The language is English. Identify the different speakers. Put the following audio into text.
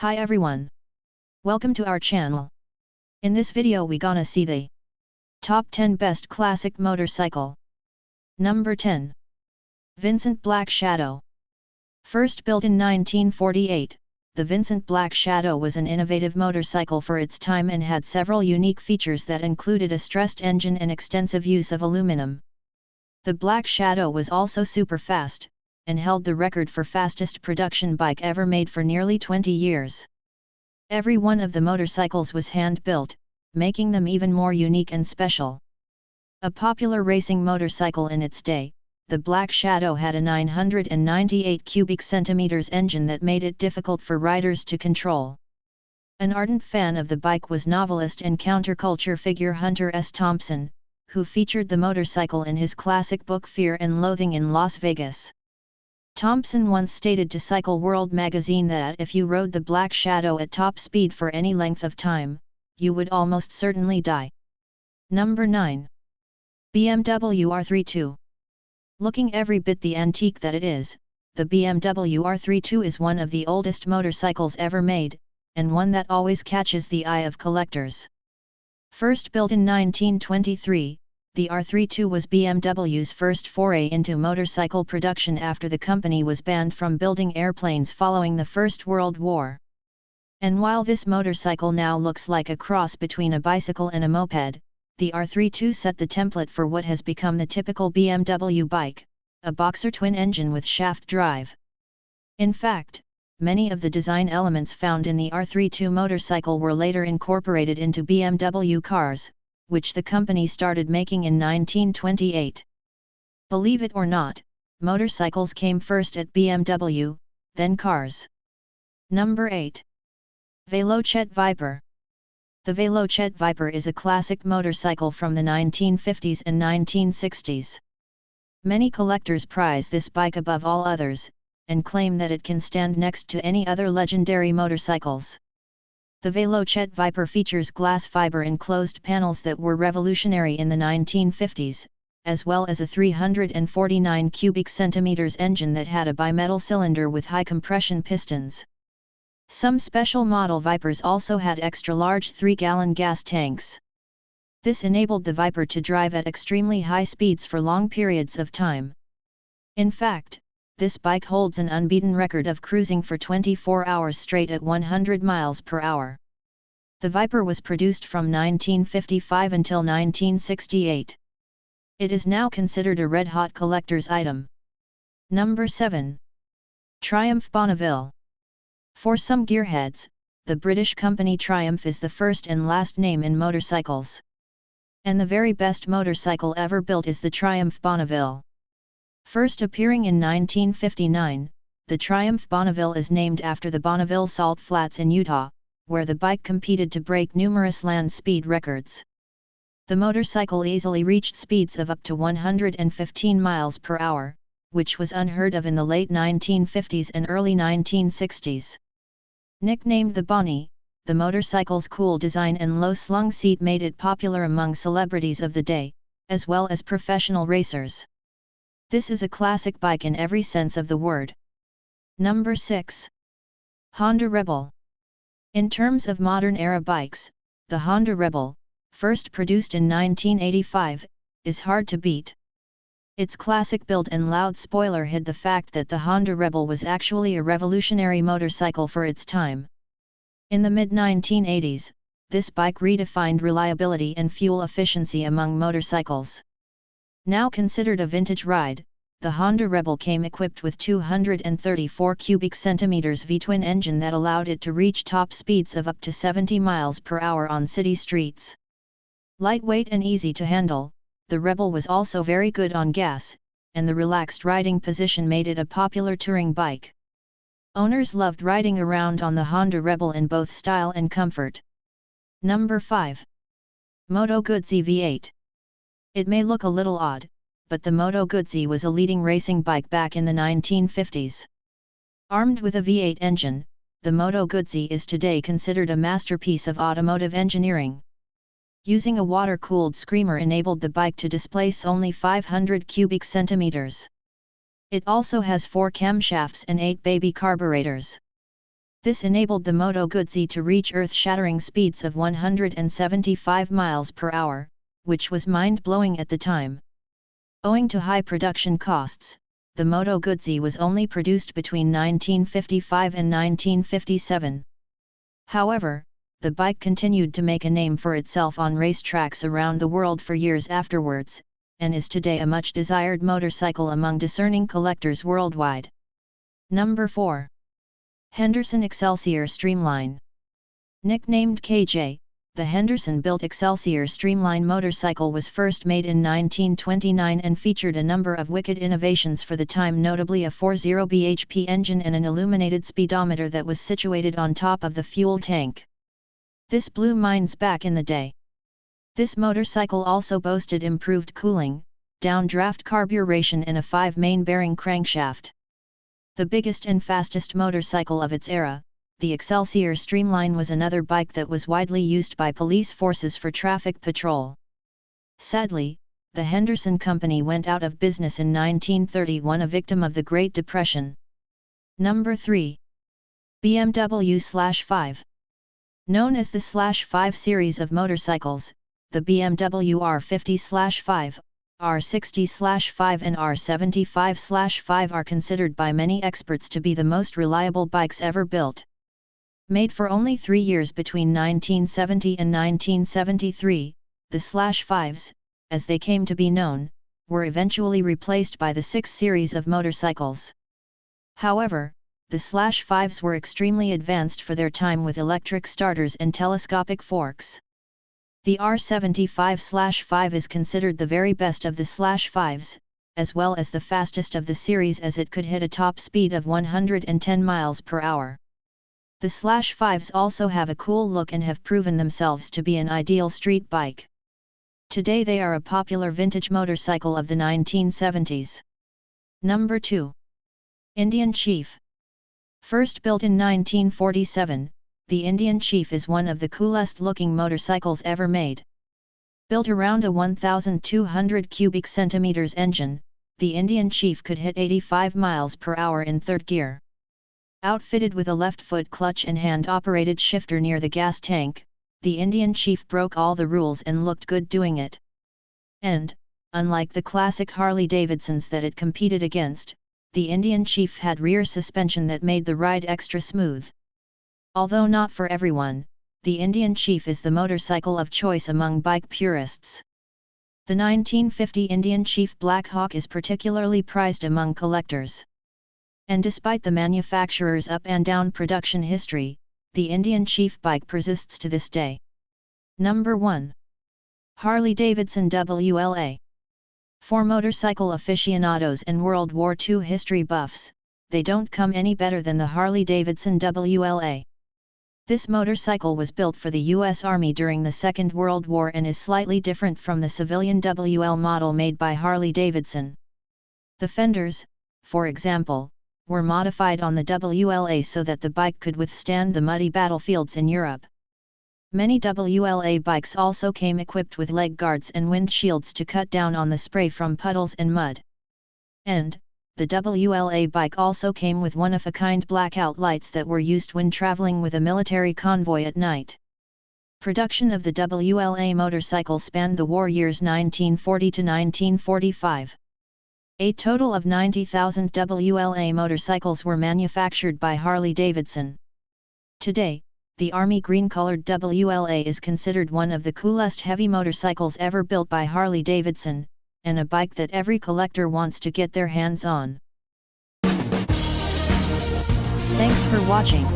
Speaker 1: Hi everyone. Welcome to our channel. In this video we gonna see the top 10 best classic motorcycle. Number 10. Vincent Black Shadow. First built in 1948, the Vincent Black Shadow was an innovative motorcycle for its time and had several unique features that included a stressed engine and extensive use of aluminum. The Black Shadow was also super fast, and held the record for fastest production bike ever made for nearly 20 years. Every one of the motorcycles was hand-built, making them even more unique and special. A popular racing motorcycle in its day, the Black Shadow had a 998 cubic centimeters engine that made it difficult for riders to control. An ardent fan of the bike was novelist and counterculture figure Hunter S. Thompson, who featured the motorcycle in his classic book Fear and Loathing in Las Vegas. Thompson once stated to Cycle World magazine that if you rode the Black Shadow at top speed for any length of time, you would almost certainly die. Number 9. BMW R32. Looking every bit the antique that it is, the BMW R32 is one of the oldest motorcycles ever made, and one that always catches the eye of collectors. First built in 1923, the R32 was BMW's first foray into motorcycle production after the company was banned from building airplanes following the First World War. And while this motorcycle now looks like a cross between a bicycle and a moped, the R32 set the template for what has become the typical BMW bike, a boxer twin engine with shaft drive. In fact, many of the design elements found in the R32 motorcycle were later incorporated into BMW cars, which the company started making in 1928. Believe it or not, motorcycles came first at BMW, then cars. Number 8. Veloce Viper. The Veloce Viper is a classic motorcycle from the 1950s and 1960s. Many collectors prize this bike above all others, and claim that it can stand next to any other legendary motorcycles. The Veloce Viper features glass fiber enclosed panels that were revolutionary in the 1950s, as well as a 349 cubic centimeters engine that had a bimetal cylinder with high compression pistons. Some special model Vipers also had extra-large 3-gallon gas tanks. This enabled the Viper to drive at extremely high speeds for long periods of time. In fact, this bike holds an unbeaten record of cruising for 24 hours straight at 100 miles per hour. The Viper was produced from 1955 until 1968. It is now considered a red-hot collector's item. Number 7. Triumph Bonneville. For some gearheads, the British company Triumph is the first and last name in motorcycles. And the very best motorcycle ever built is the Triumph Bonneville. First appearing in 1959, the Triumph Bonneville is named after the Bonneville Salt Flats in Utah, where the bike competed to break numerous land speed records. The motorcycle easily reached speeds of up to 115 miles per hour, which was unheard of in the late 1950s and early 1960s. Nicknamed the Bonnie, the motorcycle's cool design and low-slung seat made it popular among celebrities of the day, as well as professional racers. This is a classic bike in every sense of the word. Number 6. Honda Rebel. In terms of modern-era bikes, the Honda Rebel, first produced in 1985, is hard to beat. Its classic build and loud spoiler hid the fact that the Honda Rebel was actually a revolutionary motorcycle for its time. In the mid-1980s, this bike redefined reliability and fuel efficiency among motorcycles. Now considered a vintage ride, the Honda Rebel came equipped with 234 cubic centimeters V-twin engine that allowed it to reach top speeds of up to 70 miles per hour on city streets. Lightweight and easy to handle, the Rebel was also very good on gas, and the relaxed riding position made it a popular touring bike. Owners loved riding around on the Honda Rebel in both style and comfort. Number 5. Moto Guzzi V8. It may look a little odd, but the Moto Guzzi was a leading racing bike back in the 1950s. Armed with a V8 engine, the Moto Guzzi is today considered a masterpiece of automotive engineering. Using a water-cooled screamer enabled the bike to displace only 500 cubic centimeters. It also has 4 camshafts and 8 baby carburetors. This enabled the Moto Guzzi to reach earth-shattering speeds of 175 miles per hour, which was mind-blowing at the time. Owing to high production costs, the Moto Guzzi was only produced between 1955 and 1957. However, the bike continued to make a name for itself on racetracks around the world for years afterwards, and is today a much desired motorcycle among discerning collectors worldwide. Number 4. Henderson Excelsior Streamline. Nicknamed KJ, the Henderson-built Excelsior Streamline motorcycle was first made in 1929 and featured a number of wicked innovations for the time, notably a 40 bhp engine and an illuminated speedometer that was situated on top of the fuel tank. This blew minds back in the day. This motorcycle also boasted improved cooling, downdraft carburation and a 5-main bearing crankshaft. The biggest and fastest motorcycle of its era, the Excelsior Streamline was another bike that was widely used by police forces for traffic patrol. Sadly, the Henderson Company went out of business in 1931, a victim of the Great Depression. Number 3. BMW/5. Known as the /5 series of motorcycles, the BMW R50/5, R60/5 and R75/5 are considered by many experts to be the most reliable bikes ever built. Made for only 3 years between 1970 and 1973, the /5s, as they came to be known, were eventually replaced by the 6 series of motorcycles. However, the /5s were extremely advanced for their time with electric starters and telescopic forks. The R75/5 is considered the very best of the /5s, as well as the fastest of the series, as it could hit a top speed of 110 miles per hour. The /5s also have a cool look and have proven themselves to be an ideal street bike. Today they are a popular vintage motorcycle of the 1970s. Number 2. Indian Chief. First built in 1947, the Indian Chief is one of the coolest looking motorcycles ever made. Built around a 1,200 cubic centimeters engine, the Indian Chief could hit 85 miles per hour in third gear. Outfitted with a left-foot clutch and hand-operated shifter near the gas tank, the Indian Chief broke all the rules and looked good doing it. And, unlike the classic Harley-Davidsons that it competed against, the Indian Chief had rear suspension that made the ride extra smooth. Although not for everyone, the Indian Chief is the motorcycle of choice among bike purists. The 1950 Indian Chief Black Hawk is particularly prized among collectors. And despite the manufacturer's up and down production history, the Indian Chief bike persists to this day. Number 1. Harley-Davidson WLA. For motorcycle aficionados and World War II history buffs, they don't come any better than the Harley-Davidson WLA. This motorcycle was built for the U.S. Army during the Second World War and is slightly different from the civilian WL model made by Harley-Davidson. The fenders, for example, were modified on the WLA so that the bike could withstand the muddy battlefields in Europe. Many WLA bikes also came equipped with leg guards and windshields to cut down on the spray from puddles and mud. And, the WLA bike also came with one-of-a-kind blackout lights that were used when traveling with a military convoy at night. Production of the WLA motorcycle spanned the war years 1940 to 1945. A total of 90,000 WLA motorcycles were manufactured by Harley-Davidson. Today, the army green-colored WLA is considered one of the coolest heavy motorcycles ever built by Harley-Davidson, and a bike that every collector wants to get their hands on. Thanks for watching.